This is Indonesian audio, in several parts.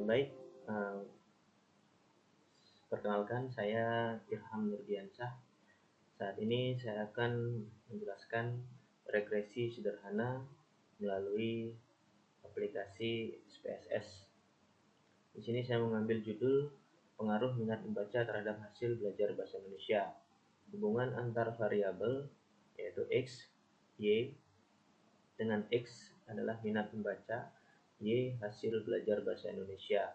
Baik, perkenalkan saya Irham Nurdiansyah. Saat ini saya akan menjelaskan regresi sederhana melalui aplikasi SPSS. Di sini saya mengambil judul pengaruh minat membaca terhadap hasil belajar bahasa Indonesia. Hubungan antar variabel yaitu X, Y dengan X adalah minat membaca, Y hasil belajar bahasa Indonesia.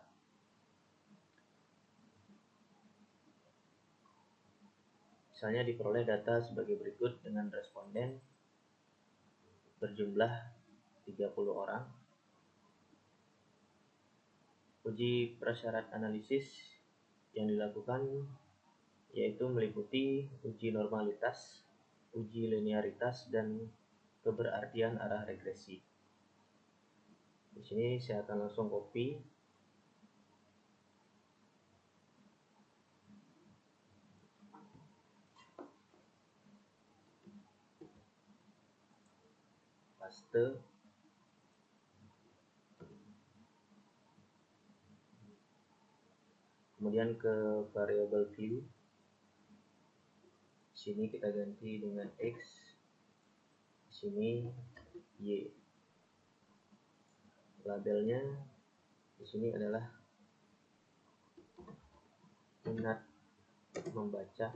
Misalnya diperoleh data sebagai berikut dengan responden berjumlah 30 orang. Uji prasyarat analisis yang dilakukan yaitu meliputi uji normalitas, uji linearitas, dan keberartian arah regresi. Di sini saya akan langsung copy. Paste. Kemudian ke variabel view. Di sini kita ganti dengan X. Di sini Y. Labelnya di sini adalah minat membaca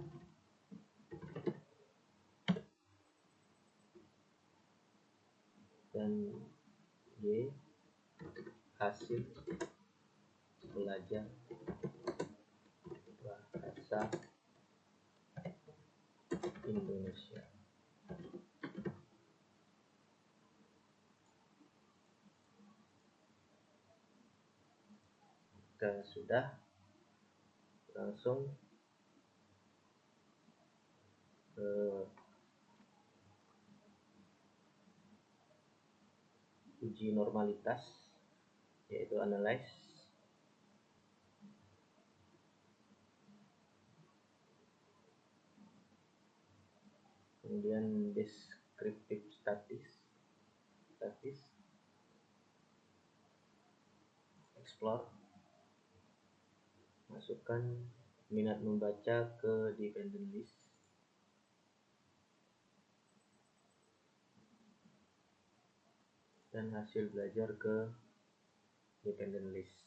dan Y hasil belajar bahasa Indonesia. Jika sudah, langsung ke uji normalitas yaitu analyze. Kemudian descriptive statis, explore, masukkan minat membaca ke dependent list, dan hasil belajar ke dependent list.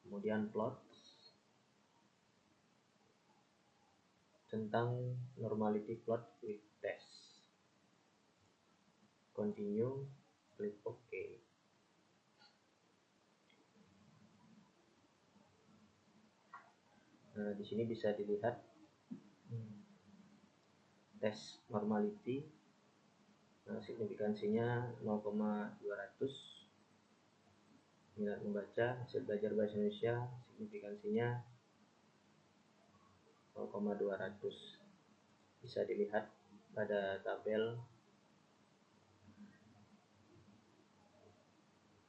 Kemudian plot tentang normality plot with test. Continue, klik OK. Nah, di sini bisa dilihat tes normality, signifikansinya 0,200. Minat membaca hasil belajar bahasa Indonesia signifikansinya 0,200. Bisa dilihat pada tabel.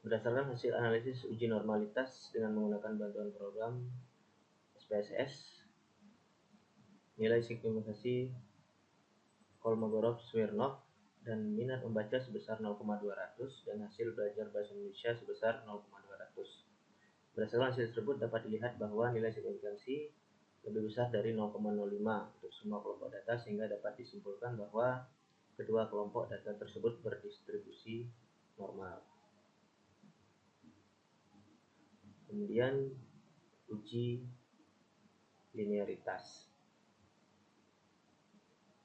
Berdasarkan hasil analisis uji normalitas dengan menggunakan bantuan program SPSS, nilai signifikasi Kolmogorov-Smirnov dan minat membaca sebesar 0,200 dan hasil belajar bahasa Indonesia sebesar 0,200. Berdasarkan hasil tersebut dapat dilihat bahwa nilai signifikansi lebih besar dari 0,05 untuk semua kelompok data, sehingga dapat disimpulkan bahwa kedua kelompok data tersebut berdistribusi normal. Kemudian uji linearitas.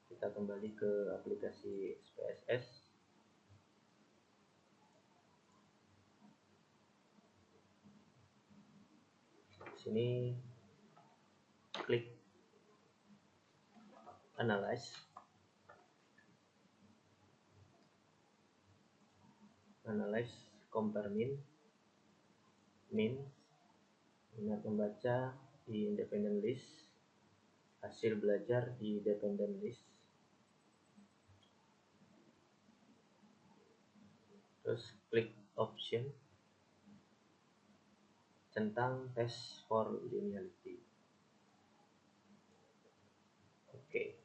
Kita kembali ke aplikasi SPSS. Di sini klik analyze. Analyze, compare min, minat membaca di independent list, hasil belajar di dependent list, terus klik option tentang test for linearity. Oke.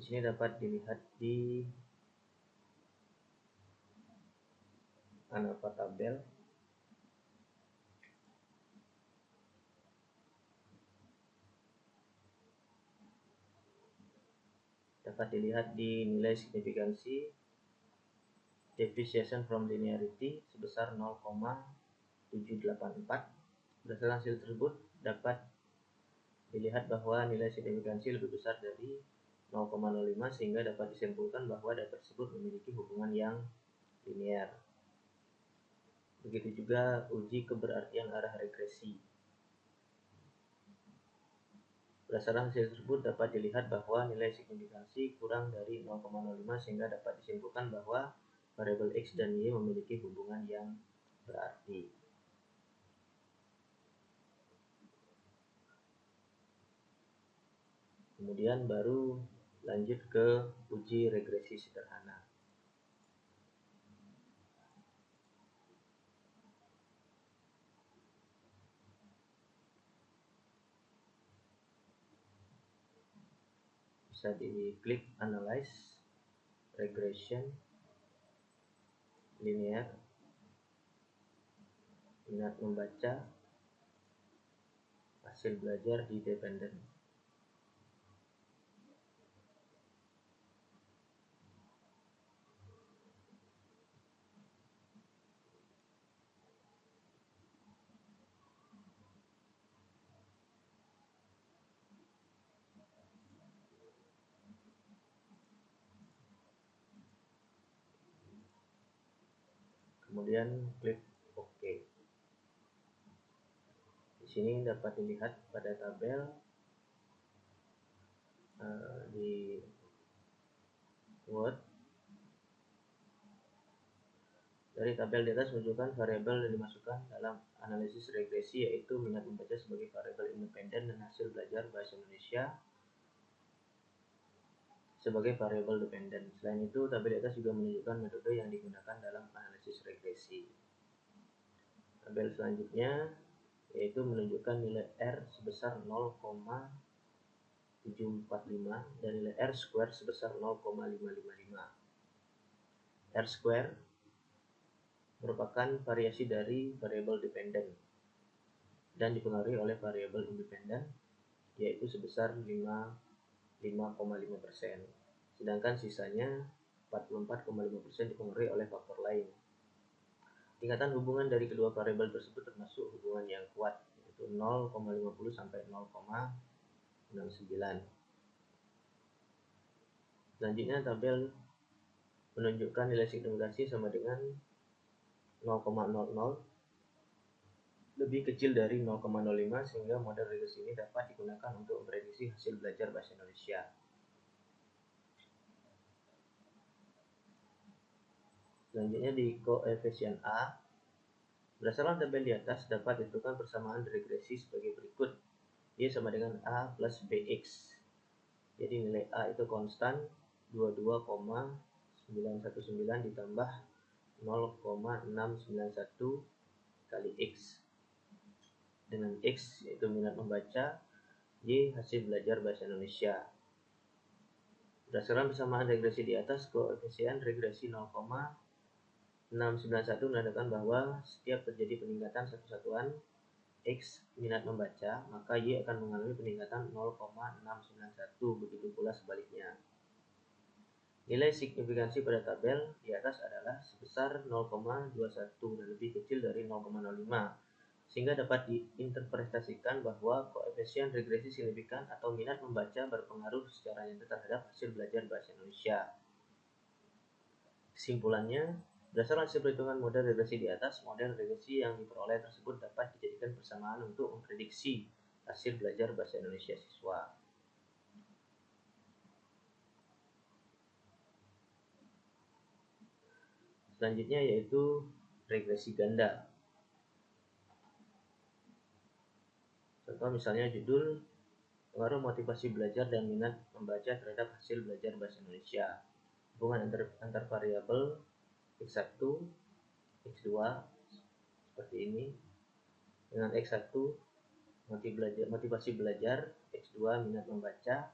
sini dapat dilihat di ANAPA tabel. Dapat dilihat di nilai signifikansi deviation from linearity sebesar 0,784. Berdasarkan hasil tersebut dapat dilihat bahwa nilai signifikansi lebih besar dari 0,05 sehingga dapat disimpulkan bahwa data tersebut memiliki hubungan yang linear. Begitu juga uji keberartian arah regresi. Berdasarkan hasil tersebut dapat dilihat bahwa nilai signifikansi kurang dari 0,05 sehingga dapat disimpulkan bahwa variabel X dan Y memiliki hubungan yang berarti. Kemudian baru lanjut ke uji regresi sederhana. Bisa diklik Analyze, Regression, Linear, minat membaca, hasil belajar di dependen. Kemudian klik OK. Di sini dapat dilihat pada tabel di Word. Dari tabel di atas menunjukkan variabel yang dimasukkan dalam analisis regresi, yaitu minat membaca sebagai variabel independen dan hasil belajar bahasa Indonesia sebagai variabel dependen. Selain itu, tabel di atas juga menunjukkan metode yang digunakan dalam analisis regresi. Tabel selanjutnya yaitu menunjukkan nilai R sebesar 0,745 dan nilai R square sebesar 0,555. R square merupakan variasi dari variabel dependen dan dipengaruhi oleh variabel independen, yaitu sebesar 5,5%. Sedangkan sisanya 44,5% dipengaruhi oleh faktor lain. Tingkatan hubungan dari kedua variabel tersebut termasuk hubungan yang kuat, yaitu 0,50 sampai 0,69. Selanjutnya tabel menunjukkan nilai signifikansi sama dengan 0,00 lebih kecil dari 0,05 sehingga model regresi ini dapat digunakan untuk memprediksi hasil belajar bahasa Indonesia. Selanjutnya di koefisien A, berdasarkan tabel di atas dapat ditentukan persamaan regresi sebagai berikut. Y sama dengan A plus BX. Jadi nilai A itu konstan 22,919 ditambah 0,691 kali X. Dengan X yaitu minat membaca, Y hasil belajar bahasa Indonesia. Berdasarkan persamaan regresi di atas, koefisien regresi 0,691 menandakan bahwa setiap terjadi peningkatan satu satuan X minat membaca, maka Y akan mengalami peningkatan 0,691, begitu pula sebaliknya. Nilai signifikansi pada tabel di atas adalah sebesar 0,21 dan lebih kecil dari 0,05, sehingga dapat diinterpretasikan bahwa koefisien regresi signifikan atau minat membaca berpengaruh secara nyata terhadap hasil belajar bahasa Indonesia. Kesimpulannya, berdasarkan hasil perhitungan model regresi di atas, model regresi yang diperoleh tersebut dapat dijadikan persamaan untuk memprediksi hasil belajar bahasa Indonesia siswa. Selanjutnya yaitu regresi ganda. Contoh misalnya judul pengaruh motivasi belajar dan minat membaca terhadap hasil belajar bahasa Indonesia. Hubungan antar variabel X1, X2 seperti ini. Dengan X1 motivasi belajar, X2 minat membaca,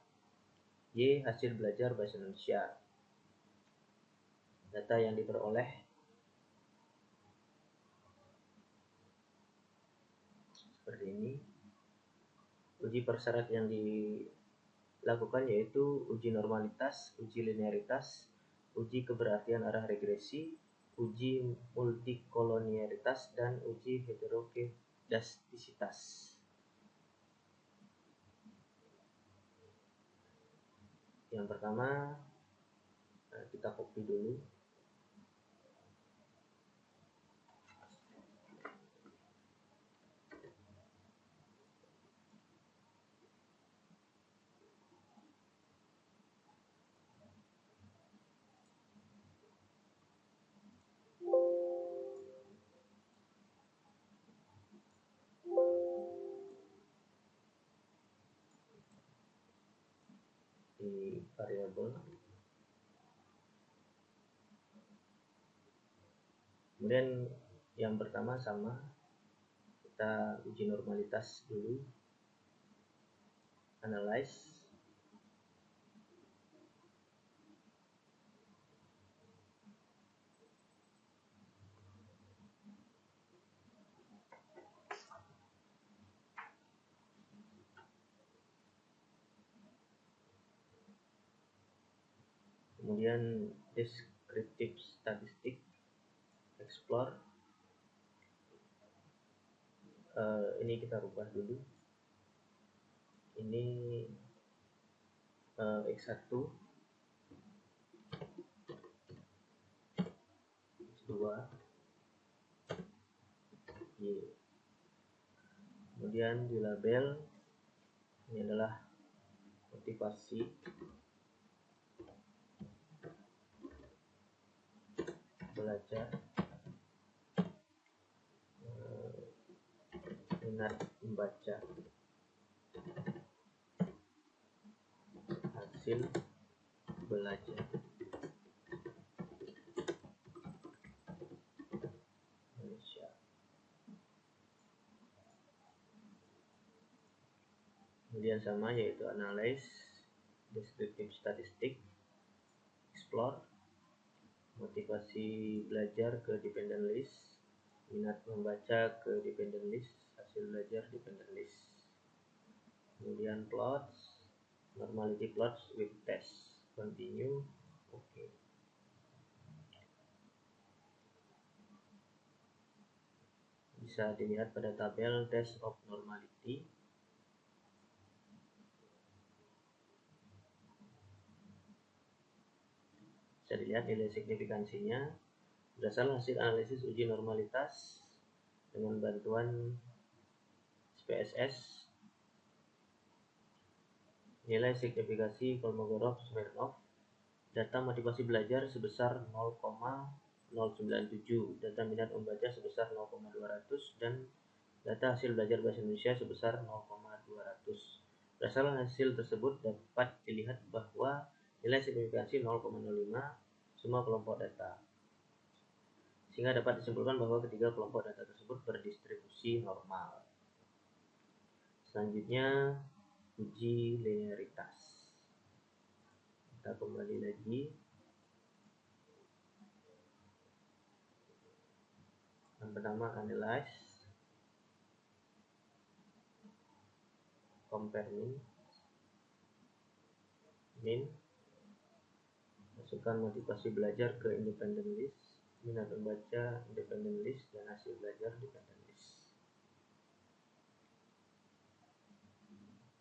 Y. Hasil belajar bahasa Indonesia. Data yang diperoleh seperti ini. Uji persyarat yang dilakukan yaitu uji normalitas, uji linearitas, uji keberartian arah regresi, uji multikolonialitas, dan uji heterokedastisitas. Yang pertama, kita copy dulu. Di variabel. Kemudian yang pertama sama, kita uji normalitas dulu, analyze. Kemudian descriptive statistic, explore. Ini kita rubah dulu. Ini X1, X2, Y. Kemudian di label ini adalah motivasi belajar, minat membaca, hasil belajar Indonesia. Kemudian sama, yaitu analyze, descriptive statistic, explore, motivasi belajar ke dependent list, minat membaca ke dependent list, hasil belajar dependent list. Kemudian plots, normality plots with test, continue, oke. Bisa dilihat pada tabel test of normality. Bisa dilihat nilai signifikansinya berdasarkan hasil analisis uji normalitas dengan bantuan SPSS. Nilai signifikansi Kolmogorov-Smirnov, data motivasi belajar sebesar 0,097, data minat membaca sebesar 0,200, dan data hasil belajar bahasa Indonesia sebesar 0,200. Berdasarkan hasil tersebut dapat dilihat bahwa nilai signifikansi 0,05 semua kelompok data, sehingga dapat disimpulkan bahwa ketiga kelompok data tersebut berdistribusi normal. Selanjutnya, uji linearitas. Kita kembali lagi. Yang pertama, analyze, compare min, masukkan motivasi belajar ke independent list, minat membaca independent list, dan hasil belajar independent list.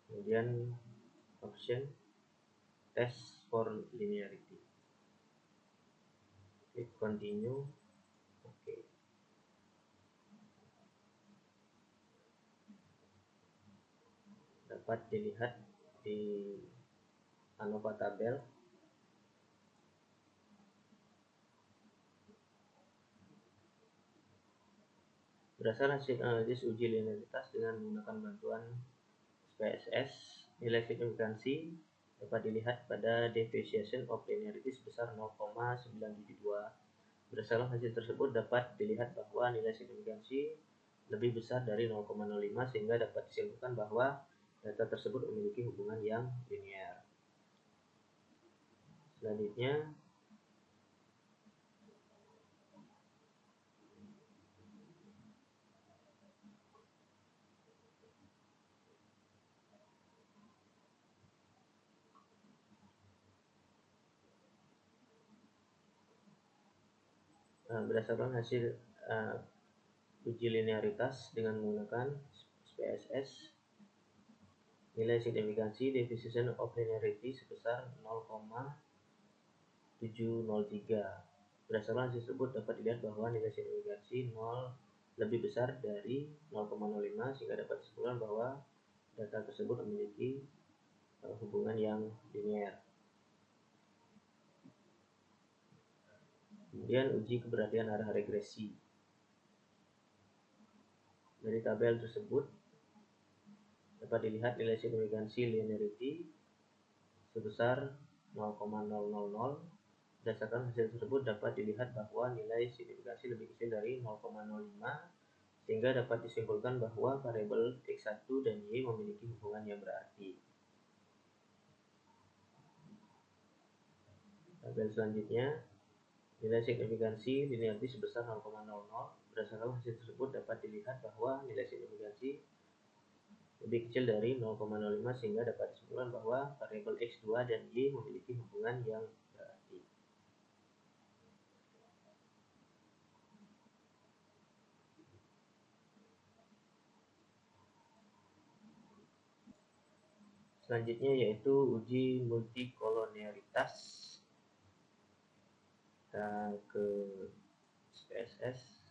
Kemudian option test for linearity, klik continue, oke. Dapat dilihat di ANOVA tabel. Berdasarkan hasil analisis uji linearitas dengan menggunakan bantuan SPSS, nilai signifikansi dapat dilihat pada deviation of linearity sebesar 0,972. Berdasarkan hasil tersebut dapat dilihat bahwa nilai signifikansi lebih besar dari 0,05 sehingga dapat disimpulkan bahwa data tersebut memiliki hubungan yang linear. Selanjutnya berdasarkan hasil uji linearitas dengan menggunakan SPSS, nilai signifikansi definition of linearity sebesar 0,703. Berdasarkan hasil tersebut dapat dilihat bahwa nilai signifikansi 0 lebih besar dari 0,05 sehingga dapat disimpulkan bahwa data tersebut memiliki hubungan yang linear. Kemudian uji keberhasilan arah regresi. Dari tabel tersebut dapat dilihat nilai signifikansi linearity sebesar 0,000. Berdasarkan hasil tersebut dapat dilihat bahwa nilai signifikansi lebih kecil dari 0,05 sehingga dapat disimpulkan bahwa variabel X1 dan Y memiliki hubungan yang berarti. Tabel selanjutnya, nilai signifikansi linearity sebesar 0,00. Berdasarkan hasil tersebut dapat dilihat bahwa nilai signifikansi lebih kecil dari 0,05 sehingga dapat disimpulkan bahwa variabel X2 dan Y memiliki hubungan yang berarti. Selanjutnya yaitu uji multikolonialitas. Kita ke SPSS.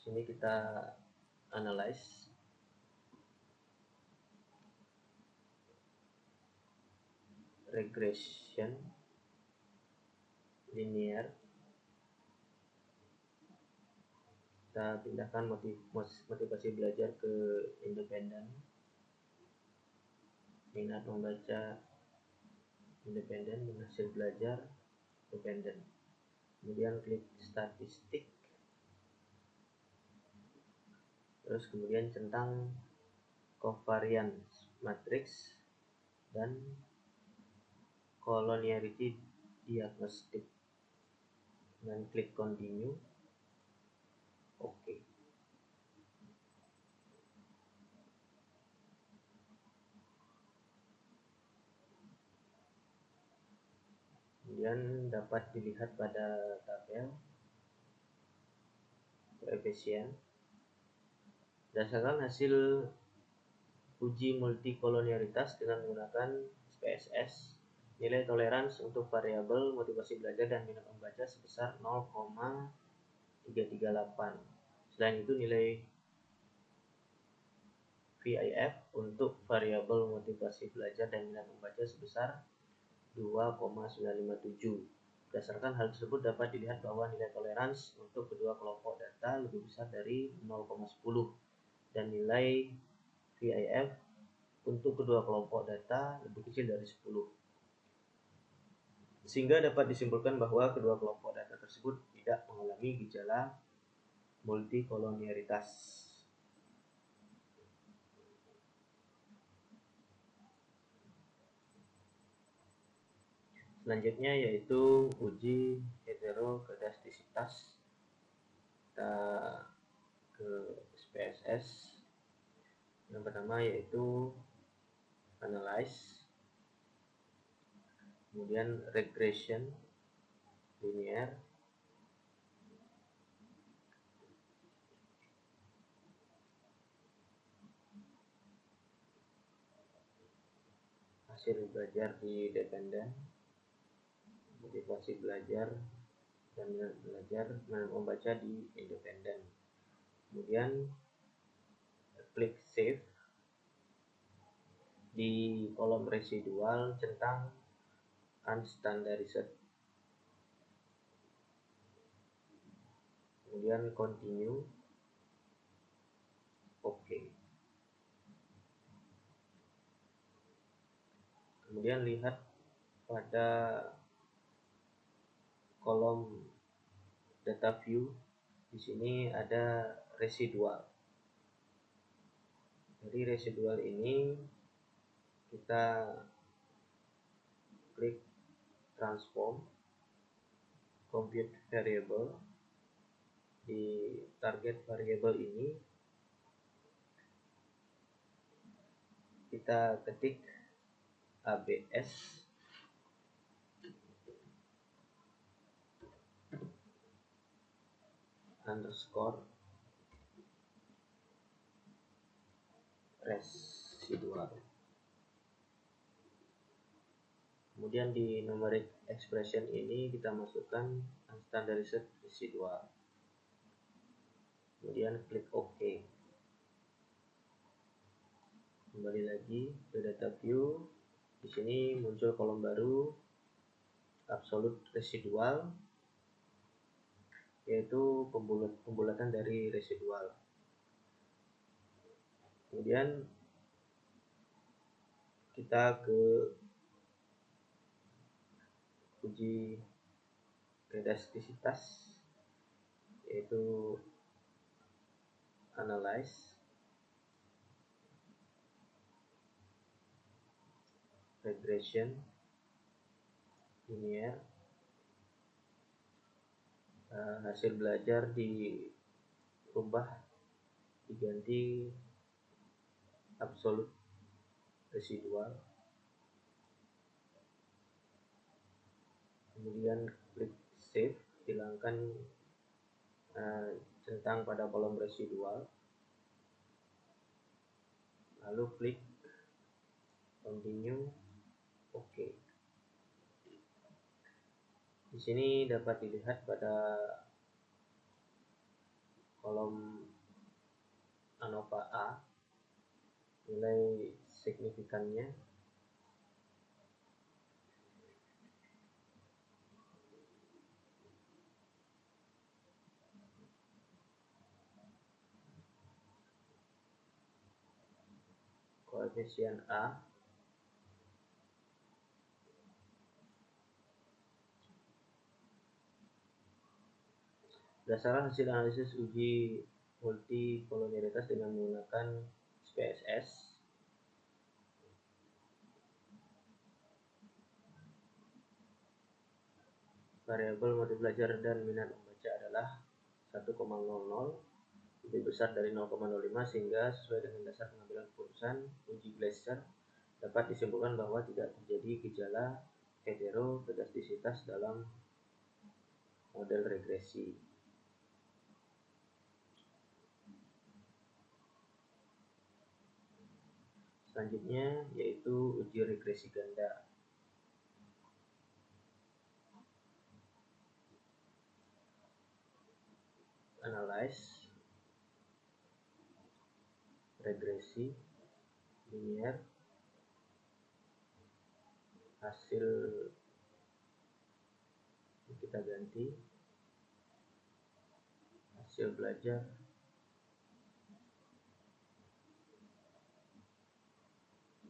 Sini kita analyze regression linear. Kita pindahkan motivasi belajar ke independen, minat membaca independen, dan hasil belajar independen. Kemudian klik statistik, terus kemudian centang covariance matrix dan collinearity diagnostic, dan klik continue. Oke. Kemudian dapat dilihat pada tabel koefisien. Berdasarkan hasil uji multikolonialitas dengan menggunakan SPSS, nilai toleransi untuk variabel motivasi belajar dan minat membaca sebesar 0,338. Selain itu nilai VIF untuk variabel motivasi belajar dan minat membaca sebesar 2,957. Berdasarkan hal tersebut dapat dilihat bahwa nilai toleransi untuk kedua kelompok data lebih besar dari 0,10 dan nilai VIF untuk kedua kelompok data lebih kecil dari 10. Sehingga dapat disimpulkan bahwa kedua kelompok data tersebut tidak mengalami gejala multikolonialitas. Selanjutnya yaitu uji heterokedastisitas. Kita ke SPSS. Yang pertama yaitu analyze, kemudian regression linear, hasil belajar di dependen, motivasi belajar dan belajar membaca di independen. Kemudian klik save. Di kolom residual centang unstandarized, kemudian continue. Oke. Kemudian lihat pada kolom data view. Di sini ada residual. Dari residual ini kita klik transform, compute variable. Di target variable ini kita ketik abs underscore residual. Kemudian di numeric expression ini kita masukkan unstandarized residual. Kemudian klik OK. Kembali lagi ke data view. Di sini muncul kolom baru absolute residual, yaitu pembulatan dari residual. Kemudian kita ke uji kedastisitas, yaitu analyze, regression, linear. Hasil belajar dirubah, diganti absolute residual. Kemudian klik save, hilangkan centang pada kolom residual, lalu klik continue, OK. Di sini dapat dilihat pada kolom ANOVA A nilai signifikannya koefisien A berdasarkan hasil analisis uji multikolonialitas dengan menggunakan SPSS. Variabel motif belajar dan minat membaca adalah 1,00, lebih besar dari 0,05, sehingga sesuai dengan dasar pengambilan keputusan uji Gleiser dapat disimpulkan bahwa tidak terjadi gejala heterokedastisitas dalam model regresi. Selanjutnya yaitu uji regresi ganda. Analyze, regresi, linear. Hasil kita ganti hasil belajar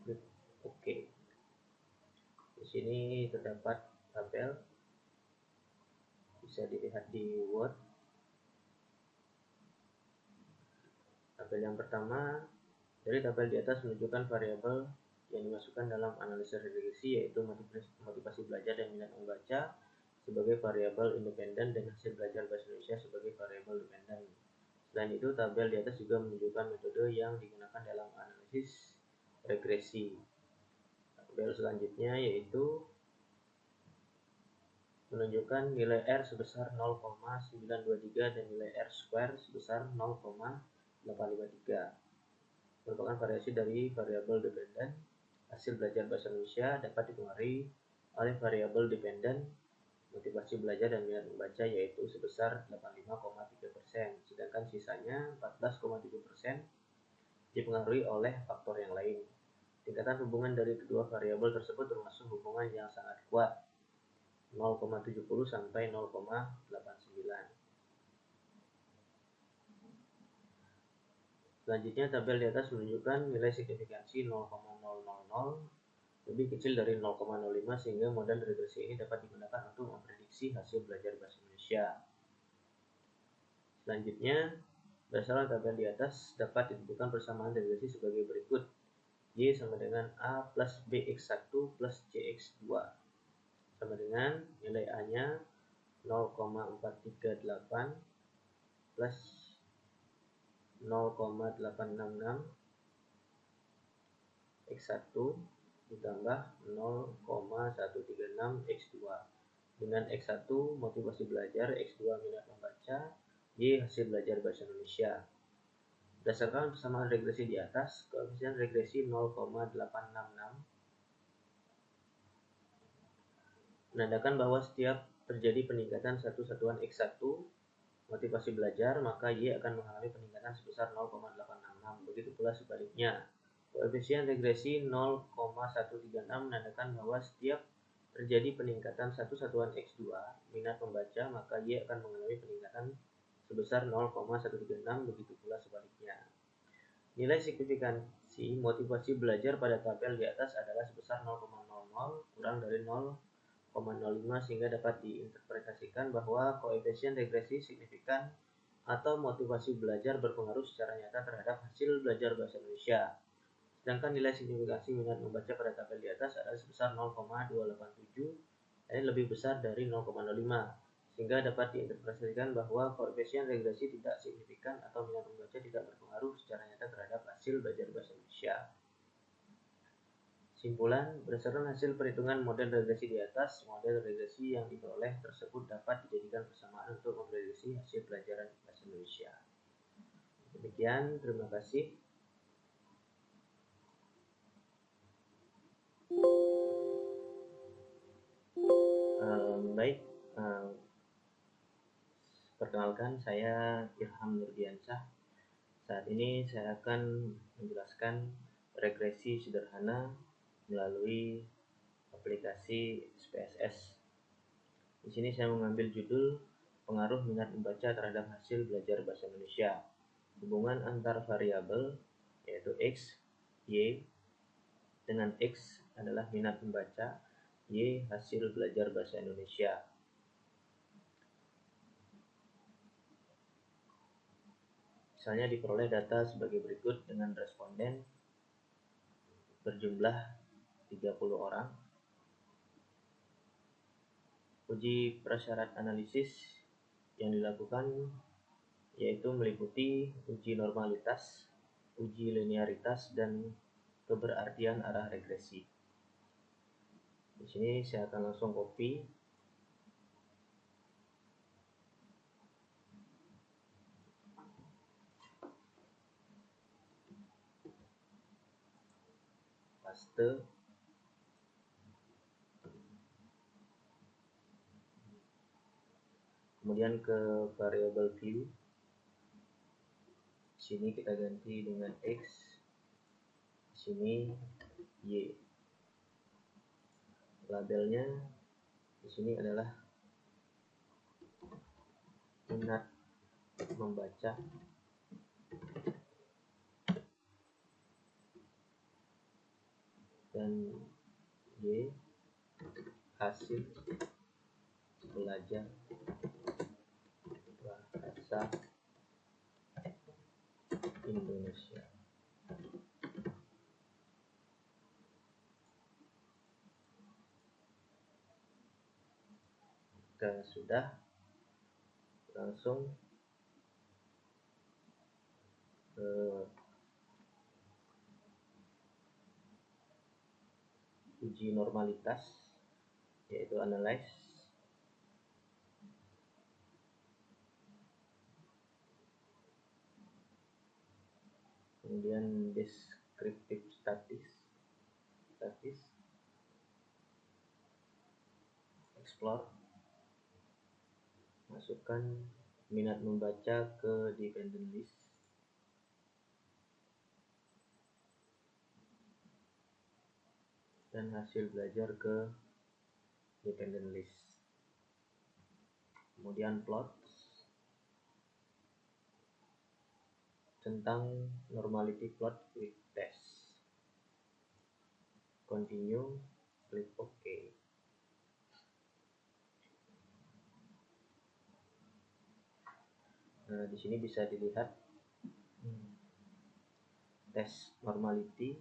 klik OK. Di sini terdapat tabel, bisa dilihat di Word. Tabel yang pertama, dari tabel di atas menunjukkan variabel yang dimasukkan dalam analisis regresi, yaitu motivasi belajar dan minat membaca sebagai variabel independen dan hasil belajar bahasa Indonesia sebagai variabel dependen. Selain itu, tabel di atas juga menunjukkan metode yang digunakan dalam analisis regresi. Tabel selanjutnya yaitu menunjukkan nilai R sebesar 0,923 dan nilai R square sebesar 0,853. Merupakan variasi dari variabel dependen. Hasil belajar bahasa Indonesia dapat dipengaruhi oleh variabel dependen motivasi belajar dan minat membaca, yaitu sebesar 85,3%, sedangkan sisanya 14,3% dipengaruhi oleh faktor yang lain. Tingkatan hubungan dari kedua variabel tersebut termasuk hubungan yang sangat kuat, 0,70 sampai 0,89. Selanjutnya tabel di atas menunjukkan nilai signifikansi 0,000 lebih kecil dari 0,05, sehingga model regresi ini dapat digunakan untuk memprediksi hasil belajar bahasa Indonesia. Selanjutnya, berdasarkan tabel di atas dapat ditentukan persamaan regresi sebagai berikut. Y sama dengan A plus BX1 plus CX2. sama dengan nilai A-nya 0,438 plus 0,866 X1 ditambah 0,136 X2. Dengan X1 motivasi belajar, X2 minat membaca, Y hasil belajar bahasa Indonesia. Berdasarkan persamaan regresi di atas, koefisien regresi 0,866 menandakan bahwa setiap terjadi peningkatan satu satuan X1 motivasi belajar, maka Y akan mengalami peningkatan sebesar 0,866. Begitu pula sebaliknya. Koefisien regresi 0,136 menandakan bahwa setiap terjadi peningkatan satu satuan X2 minat membaca, maka Y akan mengalami peningkatan sebesar 0,136. Begitu pula sebaliknya. Nilai signifikansi motivasi belajar pada tabel di atas adalah sebesar 0,00 kurang dari 0,05 sehingga dapat diinterpretasikan bahwa koefisien regresi signifikan atau motivasi belajar berpengaruh secara nyata terhadap hasil belajar bahasa Indonesia. Sedangkan nilai signifikansi minat membaca pada tabel di atas adalah sebesar 0,287, dan lebih besar dari 0,05, sehingga dapat diinterpretasikan bahwa koefisien regresi tidak signifikan atau minat membaca tidak berpengaruh secara nyata terhadap hasil belajar bahasa Indonesia. Kesimpulan, berdasarkan hasil perhitungan model regresi di atas, model regresi yang diperoleh tersebut dapat dijadikan persamaan untuk memprediksi hasil pelajaran bahasa Indonesia. Demikian, terima kasih. Baik, perkenalkan saya Ilham Nurdiansyah. Saat ini saya akan menjelaskan regresi sederhana melalui aplikasi SPSS. Di sini saya mengambil judul pengaruh minat membaca terhadap hasil belajar bahasa Indonesia. Hubungan antar variabel yaitu X, Y dengan X adalah minat membaca, Y hasil belajar bahasa Indonesia. Misalnya diperoleh data sebagai berikut dengan responden berjumlah 30 orang. Uji prasyarat analisis yang dilakukan yaitu meliputi uji normalitas, uji linearitas, dan keberartian arah regresi. Di sini saya akan langsung copy. Paste. Kemudian ke variable view. Di sini kita ganti dengan X. Di sini Y. Labelnya di sini adalah minat membaca dan Y hasil belajar bahasa Indonesia. Jika sudah, langsung ke uji normalitas yaitu analyze. Kemudian descriptive statis, explore, masukkan minat membaca ke dependent list, dan hasil belajar ke dependent list. Kemudian plot tentang normality plot, klik test, continue, klik OK. Nah, di sini bisa dilihat tes normality,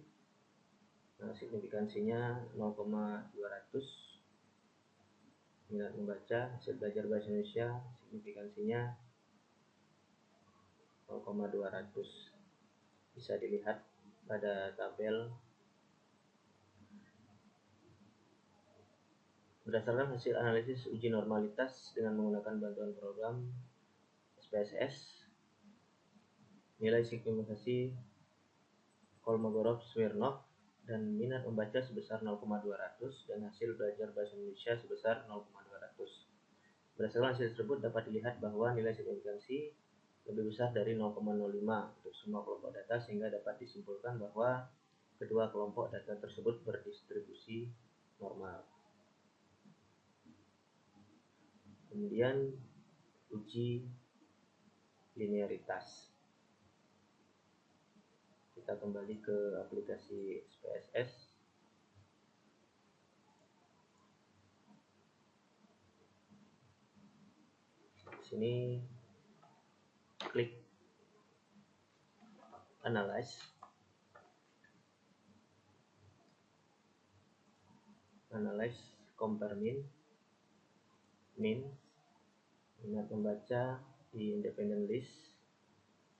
signifikansinya 0,200, minat membaca, hasil belajar bahasa Indonesia, signifikansinya 0,200. Bisa dilihat pada tabel. Berdasarkan hasil analisis uji normalitas dengan menggunakan bantuan program SPSS, nilai signifikansi Kolmogorov-Smirnov dan minat membaca sebesar 0,200 dan hasil belajar bahasa Indonesia sebesar 0,200. Berdasarkan hasil tersebut dapat dilihat bahwa nilai signifikansi lebih besar dari 0,05 untuk semua kelompok data, sehingga dapat disimpulkan bahwa kedua kelompok data tersebut berdistribusi normal. Kemudian uji linearitas. Kita kembali ke aplikasi SPSS. Sini klik analyze, compare mean, minat membaca di independent list,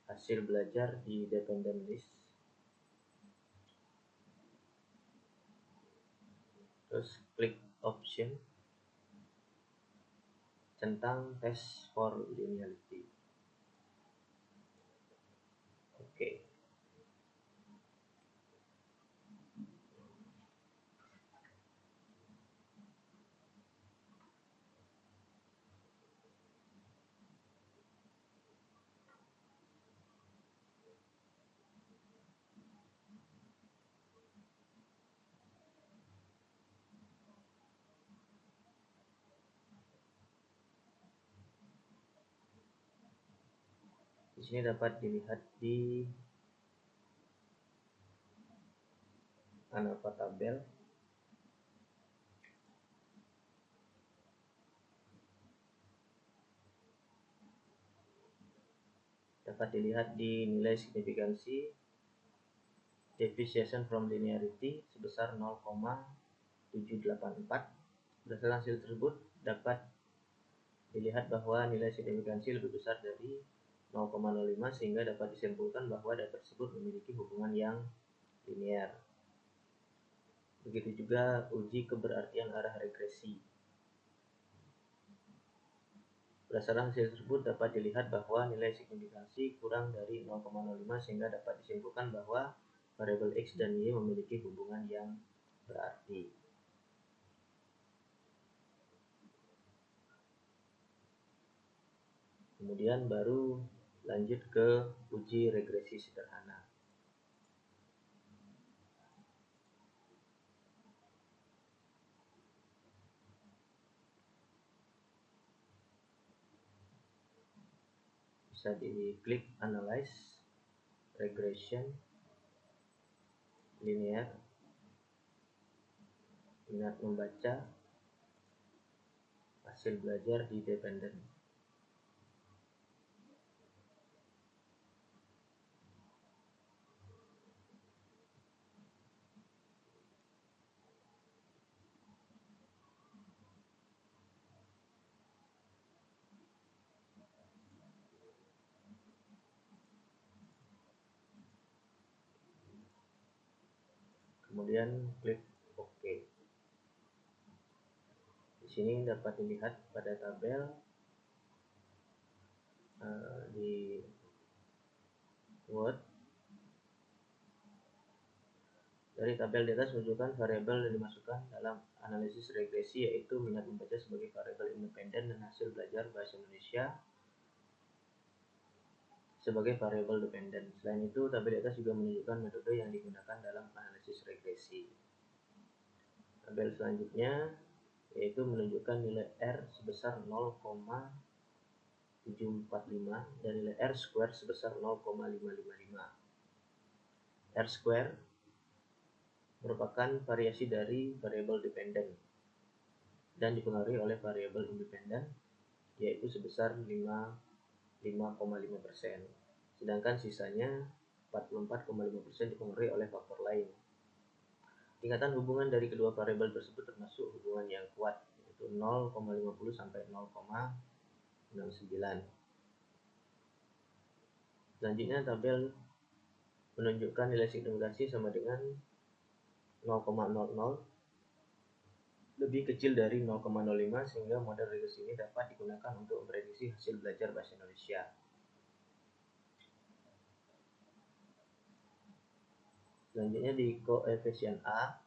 hasil belajar di dependent list, terus klik option, centang test for linearity. Oke. Di sini dapat dilihat di ANAVA tabel. Dapat dilihat di nilai signifikansi deviation from linearity sebesar 0,784. Berdasarkan hasil tersebut dapat dilihat bahwa nilai signifikansi lebih besar dari 0,05, sehingga dapat disimpulkan bahwa data tersebut memiliki hubungan yang linear. Begitu juga uji keberartian arah regresi. Berdasarkan hasil tersebut dapat dilihat bahwa nilai signifikansi kurang dari 0,05, sehingga dapat disimpulkan bahwa variabel X dan Y memiliki hubungan yang berarti. Kemudian baru lanjut ke uji regresi sederhana. Bisa diklik analyze, regression, linear, minat membaca, hasil belajar di dependent. Kemudian klik OK. Di sini dapat dilihat pada tabel di Word. Dari tabel di atas menunjukkan variabel yang dimasukkan dalam analisis regresi, yaitu minat membaca sebagai variabel independen dan hasil belajar bahasa Indonesia sebagai variabel dependen. Selain itu, tabel di atas juga menunjukkan metode yang digunakan dalam analisis regresi. Tabel selanjutnya yaitu menunjukkan nilai R sebesar 0,745 dan nilai R square sebesar 0,555. R square merupakan variasi dari variabel dependen dan dipengaruhi oleh variabel independen, yaitu sebesar 5,5%. Sedangkan sisanya 44,5% dipengaruhi oleh faktor lain. Tingkatan hubungan dari kedua variabel tersebut termasuk hubungan yang kuat. yaitu 0,50 sampai 0,69. Selanjutnya tabel menunjukkan nilai signifikasi sama dengan 0,00 lebih kecil dari 0,05 sehingga model regresi ini dapat digunakan untuk memprediksi hasil belajar bahasa Indonesia. Selanjutnya di koefisien A,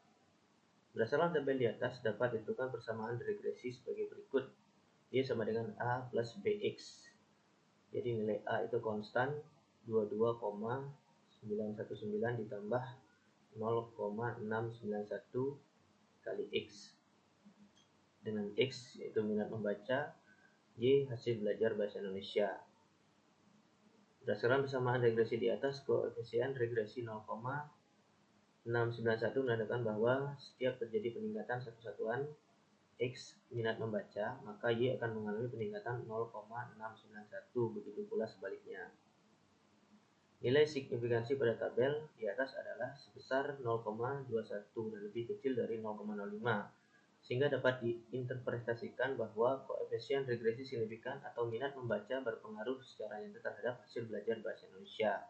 berdasarkan tabel di atas dapat ditentukan persamaan regresi sebagai berikut. Y sama dengan A plus BX. Jadi nilai A itu konstan 22,919 ditambah 0,691 kali X. Dengan X yaitu minat membaca, Y hasil belajar bahasa Indonesia. Berdasarkan persamaan regresi di atas, koefisien regresi 0,691 menandakan bahwa setiap terjadi peningkatan satu satuan X minat membaca, maka Y akan mengalami peningkatan 0,691, begitu pula sebaliknya. Nilai signifikansi pada tabel di atas adalah sebesar 0,21 dan lebih kecil dari 0,05, sehingga dapat diinterpretasikan bahwa koefisien regresi signifikan atau minat membaca berpengaruh secara nyata terhadap hasil belajar bahasa Indonesia.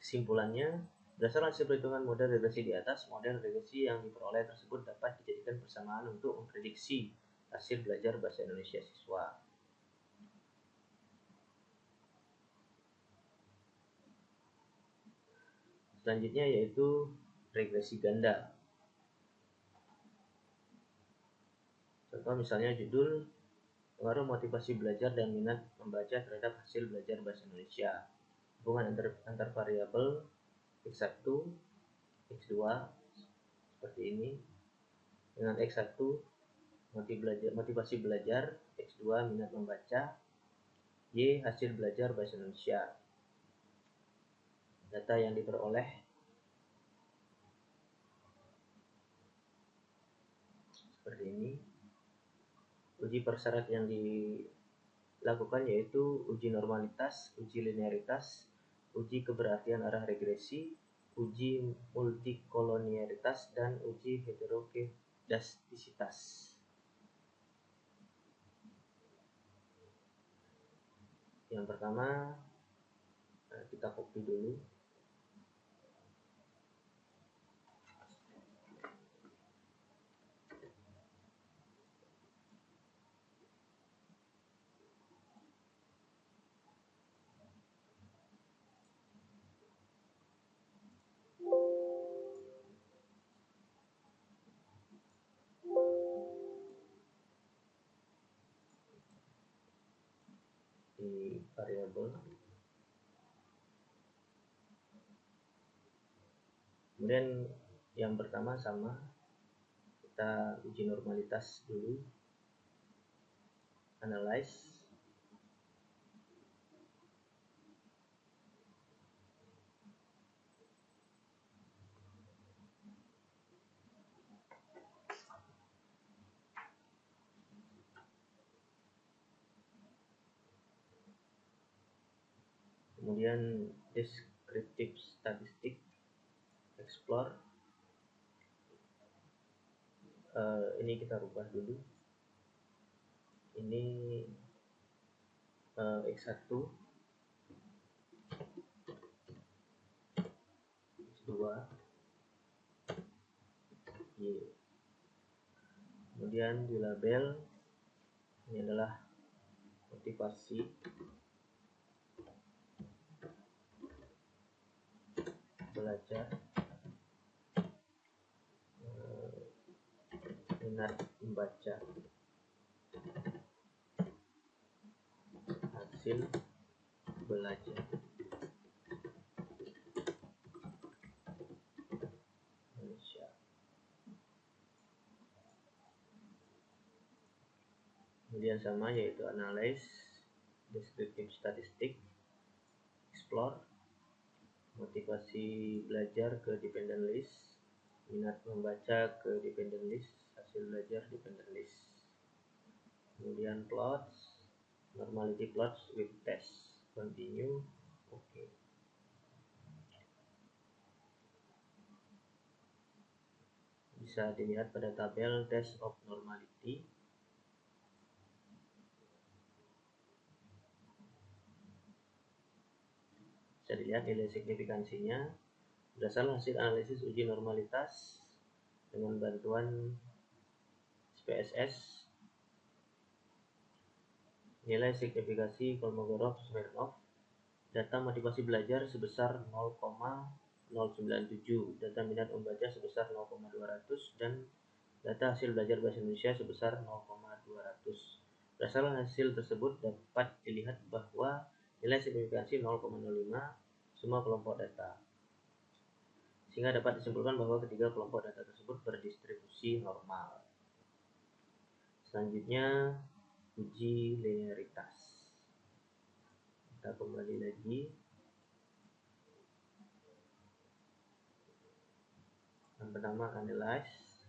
Kesimpulannya, berdasarkan hasil perhitungan model regresi di atas, model regresi yang diperoleh tersebut dapat dijadikan persamaan untuk memprediksi hasil belajar bahasa Indonesia siswa. Selanjutnya yaitu regresi ganda. Contoh misalnya judul pengaruh motivasi belajar dan minat membaca terhadap hasil belajar bahasa Indonesia. Hubungan antar variabel X1, X2 seperti ini. Dengan X1 motivasi belajar, X2 minat membaca, Y hasil belajar bahasa Indonesia. Data yang diperoleh seperti ini. Uji persyarat yang dilakukan yaitu uji normalitas, uji linearitas, uji keberartian arah regresi, uji multikolonialitas, dan uji heterokedastisitas. Yang pertama, kita copy dulu. Di variabel. Kemudian yang pertama sama, kita uji normalitas dulu, analyze. Kemudian descriptive statistic, explore. Ini kita rubah dulu. Ini X1, X2, Y. Kemudian di label ini adalah motivasi belajar, minat membaca, hasil belajar Indonesia. Kemudian sama yaitu analyze, descriptive statistic, explore, motivasi belajar ke dependent list, minat membaca ke dependent list, hasil belajar dependent list. Kemudian plots, normality plots with test, continue, oke. Di bisa dilihat pada tabel test of normality. Bisa dilihat nilai signifikansinya berdasarkan hasil analisis uji normalitas dengan bantuan SPSS. Nilai signifikansi Kolmogorov-Smirnov data motivasi belajar sebesar 0,097, data minat membaca sebesar 0,200, dan data hasil belajar bahasa Indonesia sebesar 0,200. Berdasarkan hasil tersebut dapat dilihat bahwa nilai signifikansi 0,05 semua kelompok data, sehingga dapat disimpulkan bahwa ketiga kelompok data tersebut berdistribusi normal. Selanjutnya, uji linearitas. Kita kembali lagi. Yang pertama, analyze,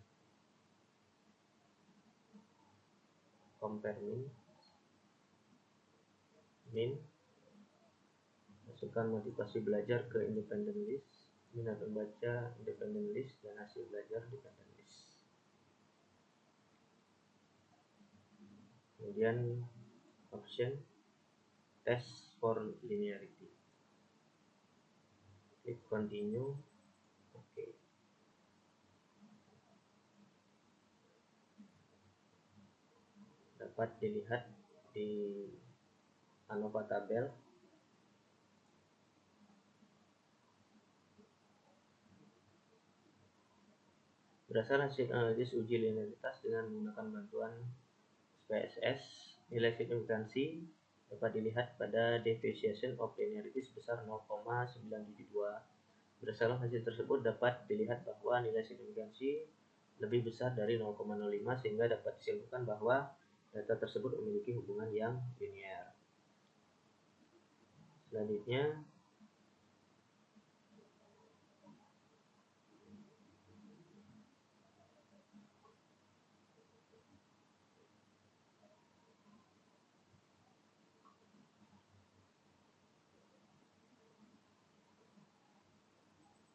compare min, masukkan motivasi belajar ke independent list, minat membaca independent list, dan hasil belajar dependent list. Kemudian option test for linearity, klik continue. Oke. Dapat dilihat di ANOVA tabel. Berdasarkan hasil analisis uji linearitas dengan menggunakan bantuan SPSS, nilai signifikansi dapat dilihat pada deviation of linearity sebesar 0,972. Berdasarkan hasil tersebut dapat dilihat bahwa nilai signifikansi lebih besar dari 0,05 sehingga dapat disimpulkan bahwa data tersebut memiliki hubungan yang linear. Selanjutnya,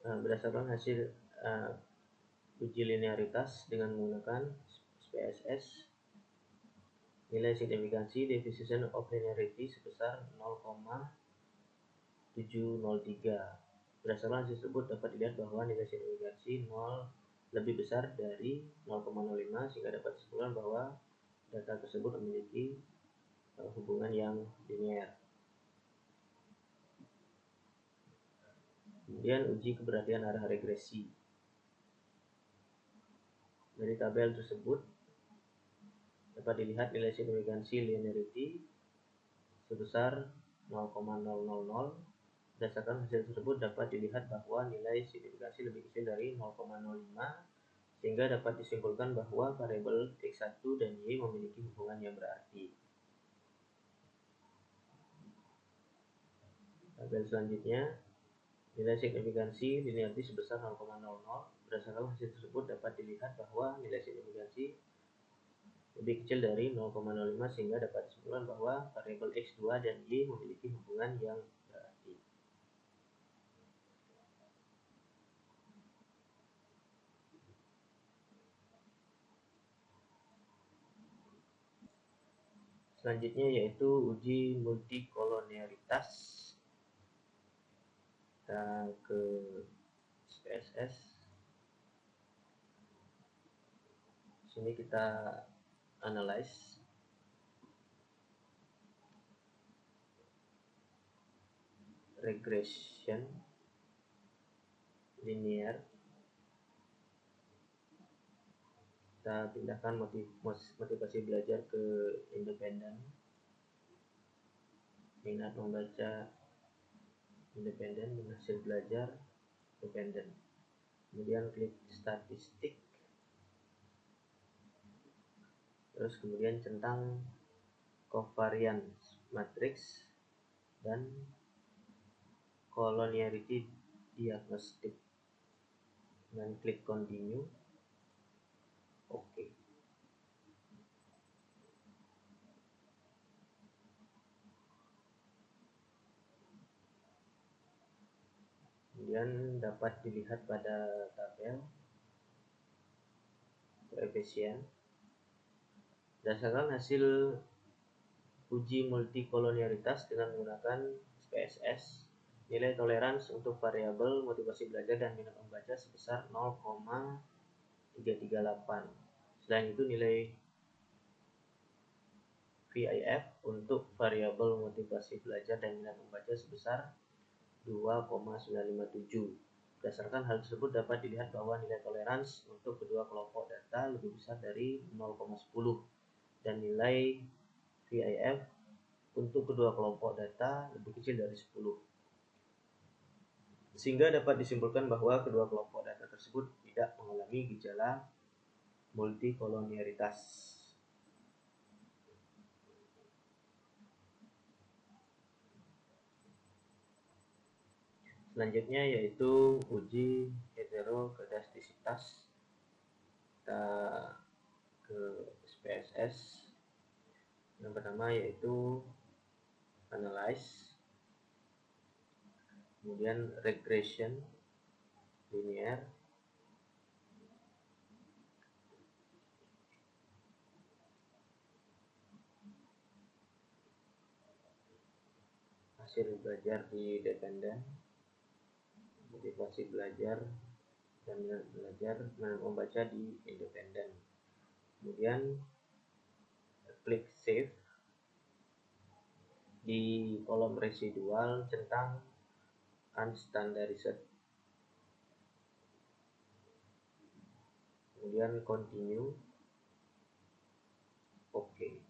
berdasarkan hasil uji linearitas dengan menggunakan SPSS, nilai signifikansi deviation of linearity sebesar 0,703. Berdasarkan hasil tersebut dapat dilihat bahwa nilai signifikansi 0 lebih besar dari 0,05 sehingga dapat disimpulkan bahwa data tersebut memiliki hubungan yang linear. Kemudian uji keberhasilan arah regresi. Dari tabel tersebut dapat dilihat nilai signifikansi linearity sebesar 0,000. Berdasarkan hasil tersebut dapat dilihat bahwa nilai signifikansi lebih kecil dari 0,05 sehingga dapat disimpulkan bahwa variabel X1 dan Y memiliki hubungan yang berarti. Tabel selanjutnya, nilai signifikansi linearity sebesar 0,00. Berdasarkan hasil tersebut dapat dilihat bahwa nilai signifikansi lebih kecil dari 0,05 sehingga dapat disimpulkan bahwa variabel X2 dan Y memiliki hubungan yang berarti. Selanjutnya yaitu uji multikolonialitas. Kita ke SPSS. Sini kita analyze regression linear. Kita pindahkan motivasi belajar ke independen, minat membaca independen, dan hasil belajar independen. Kemudian klik statistik, terus kemudian centang covariance matrix dan collinearity diagnostic dengan klik continue. Oke. Kemudian dapat dilihat pada tabel koefisien. Berdasarkan hasil uji multikolonialitas dengan menggunakan SPSS, nilai toleransi untuk variabel motivasi belajar dan minat membaca sebesar 0,338. Selain itu, nilai VIF untuk variabel motivasi belajar dan minat membaca sebesar 2,957. Berdasarkan hal tersebut dapat dilihat bahwa nilai toleransi untuk kedua kelompok data lebih besar dari 0,10 dan nilai VIF untuk kedua kelompok data lebih kecil dari 10. Sehingga dapat disimpulkan bahwa kedua kelompok data tersebut tidak mengalami gejala multikolonialitas. Selanjutnya yaitu uji heterokedastisitas. Kita ke SPSS. Yang pertama yaitu analyze, kemudian regression linear, hasil belajar di dependen, motivasi belajar dan belajar membaca di independen. Kemudian klik save. Di kolom residual centang unstandarized, kemudian continue, oke.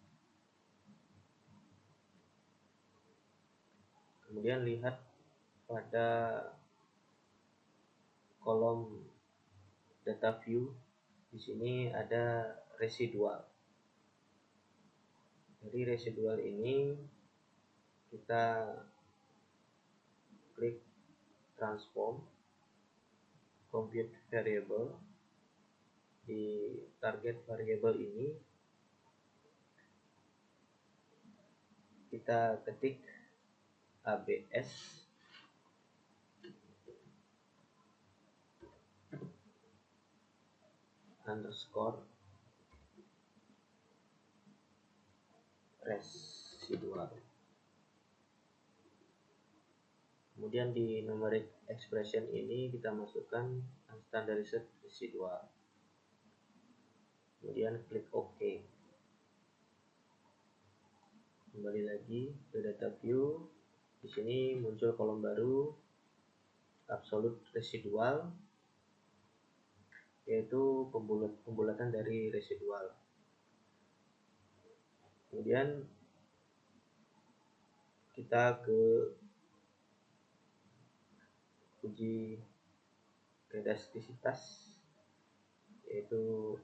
Kemudian lihat pada kolom data view, di sini ada residual. Dari residual ini kita klik transform compute variable. Di target variable ini kita ketik ABS underscore residual. Kemudian di numeric expression ini kita masukkan unstandarized residual. Kemudian klik OK. Kembali lagi ke data view. Di sini muncul kolom baru absolute residual, yaitu pembulatan dari residual. Kemudian kita ke uji kedastisitas, yaitu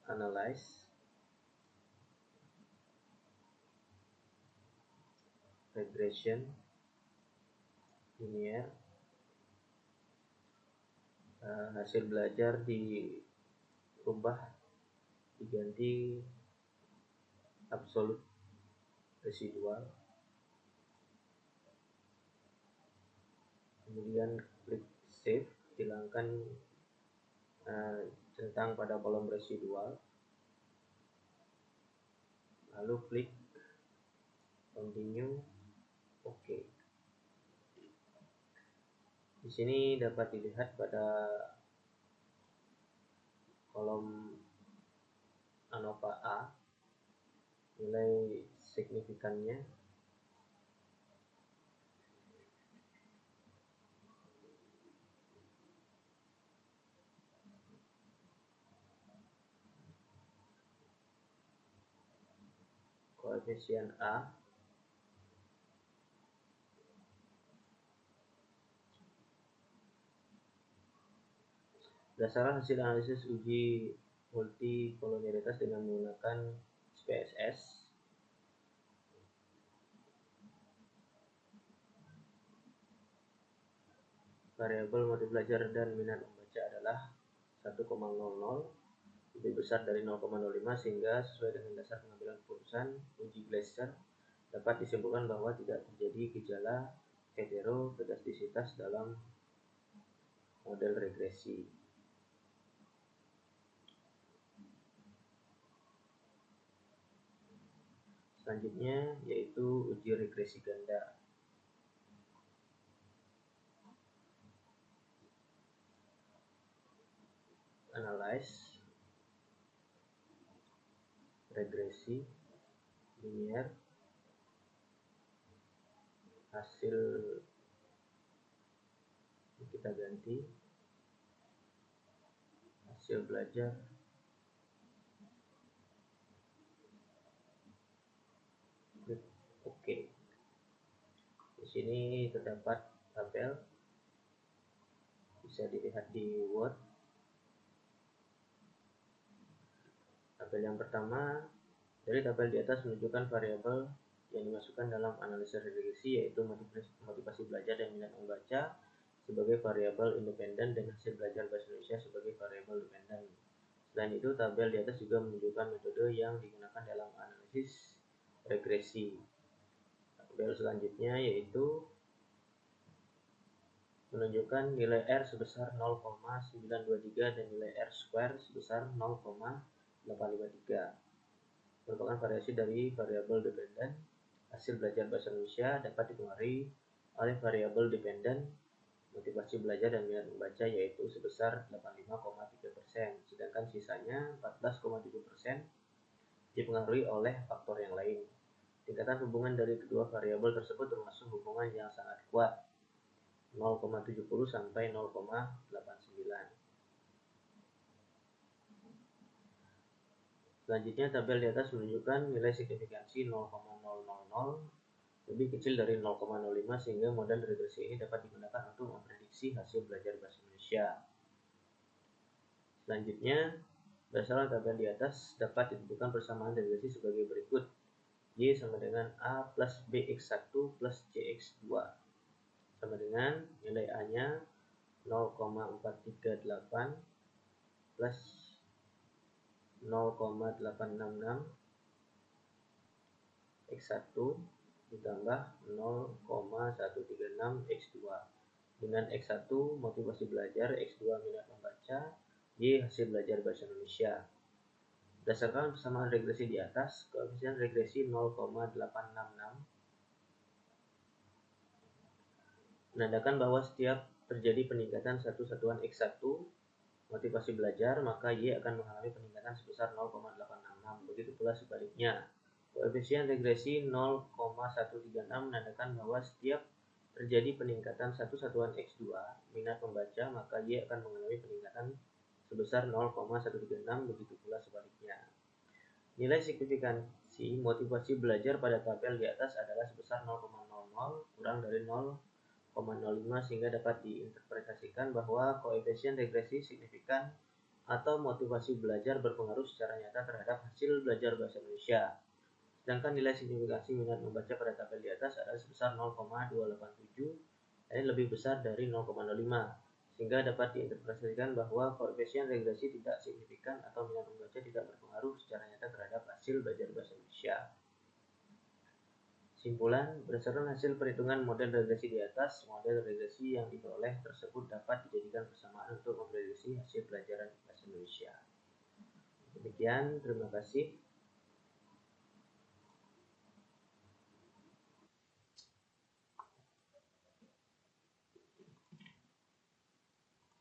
analyze, regression linear, hasil belajar dirubah diganti absolute residual. Kemudian klik save, hilangkan centang pada kolom residual, lalu klik continue, oke. Di sini dapat dilihat pada kolom ANOVA A nilai signifikannya koefisien A berdasarkan hasil analisis uji multikolonialitas dengan menggunakan SPSS. Variabel motivasi belajar dan minat membaca adalah 1,00, lebih besar dari 0,05, sehingga sesuai dengan dasar pengambilan keputusan uji Gleiser dapat disimpulkan bahwa tidak terjadi gejala heterokedastisitas dalam model regresi. Selanjutnya yaitu uji regresi ganda. Analyze regresi linear, hasil kita ganti hasil belajar klik OK. Di sini terdapat tabel, bisa dilihat di Word. Tabel yang pertama, dari tabel di atas menunjukkan variabel yang dimasukkan dalam analisis regresi, yaitu motivasi belajar dan minat membaca sebagai variabel independen dan hasil belajar bahasa Indonesia sebagai variabel dependen. Selain itu, tabel di atas juga menunjukkan metode yang digunakan dalam analisis regresi. Tabel selanjutnya yaitu menunjukkan nilai R sebesar 0,923 dan nilai R square sebesar 0,853. Merupakan variasi dari variabel dependen. Hasil belajar bahasa Indonesia dapat dipengaruhi oleh variabel dependen motivasi belajar dan minat membaca, yaitu sebesar 85,3%, sedangkan sisanya 14,7% dipengaruhi oleh faktor yang lain. Tingkatan hubungan dari kedua variabel tersebut termasuk hubungan yang sangat kuat, 0,70 sampai 0,89. Selanjutnya, tabel di atas menunjukkan nilai signifikansi 0,000 lebih kecil dari 0,05, sehingga model regresi ini dapat digunakan untuk memprediksi hasil belajar bahasa Indonesia. Selanjutnya, berdasarkan tabel di atas dapat ditentukan persamaan regresi sebagai berikut. Y sama dengan A plus BX1 plus CX2 sama dengan nilai A-nya 0,438 plus 0,866 X1 ditambah 0,136 X2. Dengan X1 motivasi belajar, X2 minat membaca, Y hasil belajar bahasa Indonesia. Berdasarkan persamaan regresi di atas, koefisien regresi 0,866 menandakan bahwa setiap terjadi peningkatan satu satuan X1 motivasi belajar, maka Y akan mengalami peningkatan sebesar 0,866. Begitu pula sebaliknya. Koefisien regresi 0,136 menandakan bahwa setiap terjadi peningkatan satu satuan X2 minat membaca, maka Y akan mengalami peningkatan sebesar 0,136. Begitu pula sebaliknya. Nilai signifikansi motivasi belajar pada tabel di atas adalah sebesar 0,00 kurang dari 0,05, sehingga dapat diinterpretasikan bahwa koefisien regresi signifikan atau motivasi belajar berpengaruh secara nyata terhadap hasil belajar bahasa Indonesia. Sedangkan nilai signifikansi minat membaca pada tabel di atas adalah sebesar 0,287, dan lebih besar dari 0,05, sehingga dapat diinterpretasikan bahwa koefisien regresi tidak signifikan atau minat membaca tidak berpengaruh secara nyata terhadap hasil belajar bahasa Indonesia. Kesimpulan, berdasarkan hasil perhitungan model regresi di atas, model regresi yang diperoleh tersebut dapat dijadikan persamaan untuk memprediksi hasil pelajaran bahasa Indonesia. Demikian, terima kasih.